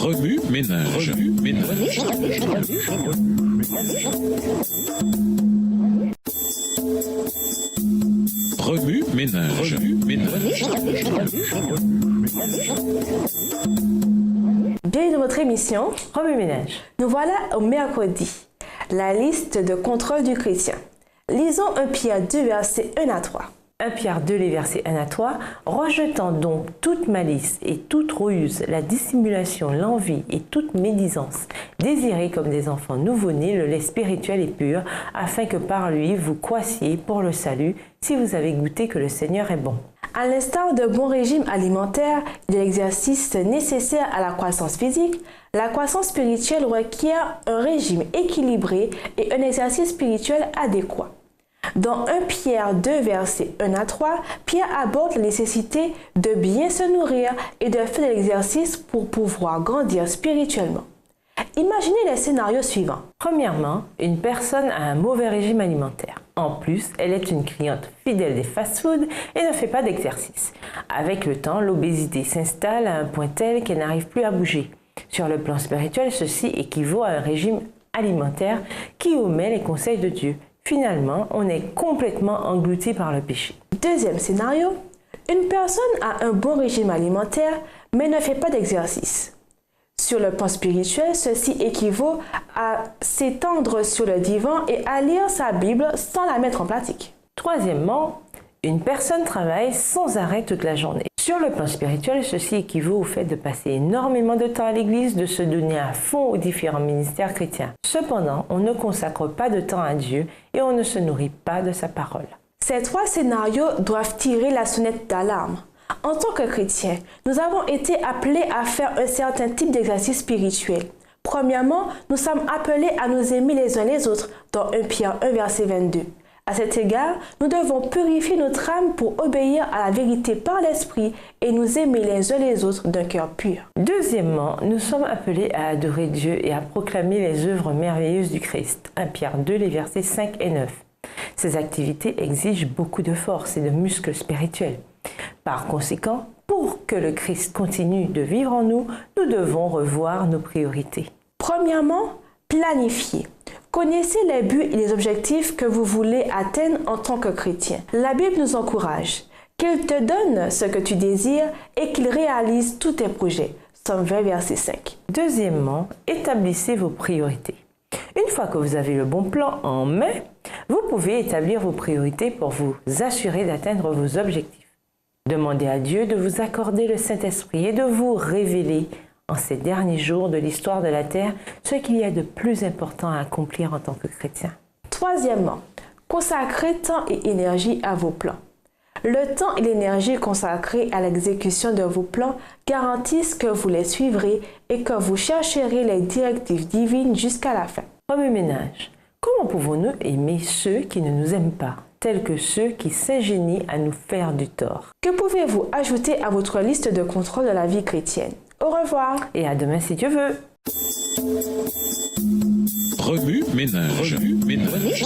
Remue ménage. Remue ménage. Bienvenue dans votre émission Remue ménage. Nous voilà au mercredi. La liste de contrôle du chrétien. Lisons 1 Pierre 2, versets 1 à 3. 1 Pierre 2, les versets 1 à 3. Rejetant donc toute malice et toute ruse, la dissimulation, l'envie et toute médisance, désirez comme des enfants nouveau-nés le lait spirituel et pur, afin que par lui vous croissiez pour le salut, si vous avez goûté que le Seigneur est bon. À l'instar de bons régimes alimentaires et de l'exercice nécessaire à la croissance physique, la croissance spirituelle requiert un régime équilibré et un exercice spirituel adéquat. Dans 1 Pierre 2, versets 1 à 3, Pierre aborde la nécessité de bien se nourrir et de faire de l'exercice pour pouvoir grandir spirituellement. Imaginez les scénarios suivants. Premièrement, une personne a un mauvais régime alimentaire. En plus, elle est une cliente fidèle des fast-foods et ne fait pas d'exercice. Avec le temps, l'obésité s'installe à un point tel qu'elle n'arrive plus à bouger. Sur le plan spirituel, ceci équivaut à un régime alimentaire qui omet les conseils de Dieu. Finalement, on est complètement englouti par le péché. Deuxième scénario, une personne a un bon régime alimentaire mais ne fait pas d'exercice. Sur le plan spirituel, ceci équivaut à s'étendre sur le divan et à lire sa Bible sans la mettre en pratique. Troisièmement, une personne travaille sans arrêt toute la journée. Sur le plan spirituel, ceci équivaut au fait de passer énormément de temps à l'église, de se donner à fond aux différents ministères chrétiens. Cependant, on ne consacre pas de temps à Dieu et on ne se nourrit pas de sa parole. Ces trois scénarios doivent tirer la sonnette d'alarme. En tant que chrétiens, nous avons été appelés à faire un certain type d'exercice spirituel. Premièrement, nous sommes appelés à nous aimer les uns les autres dans 1 Pierre 1, verset 22. À cet égard, nous devons purifier notre âme pour obéir à la vérité par l'Esprit et nous aimer les uns les autres d'un cœur pur. Deuxièmement, nous sommes appelés à adorer Dieu et à proclamer les œuvres merveilleuses du Christ. 1 Pierre 2, les versets 5 et 9. Ces activités exigent beaucoup de force et de muscles spirituels. Par conséquent, pour que le Christ continue de vivre en nous, nous devons revoir nos priorités. Premièrement, planifier. Connaissez les buts et les objectifs que vous voulez atteindre en tant que chrétien. La Bible nous encourage qu'il te donne ce que tu désires et qu'il réalise tous tes projets. Somme 20, verset 5. Deuxièmement, établissez vos priorités. Une fois que vous avez le bon plan en main, vous pouvez établir vos priorités pour vous assurer d'atteindre vos objectifs. Demandez à Dieu de vous accorder le Saint-Esprit et de vous révéler en ces derniers jours de l'histoire de la Terre ce qu'il y a de plus important à accomplir en tant que chrétien. Troisièmement, consacrez temps et énergie à vos plans. Le temps et l'énergie consacrés à l'exécution de vos plans garantissent que vous les suivrez et que vous chercherez les directives divines jusqu'à la fin. Remue ménage. Comment pouvons-nous aimer ceux qui ne nous aiment pas, tels que ceux qui s'ingénient à nous faire du tort? Que pouvez-vous ajouter à votre liste de contrôle de la vie chrétienne? Au revoir et à demain si Dieu veut. Remue ménage. Remue ménage.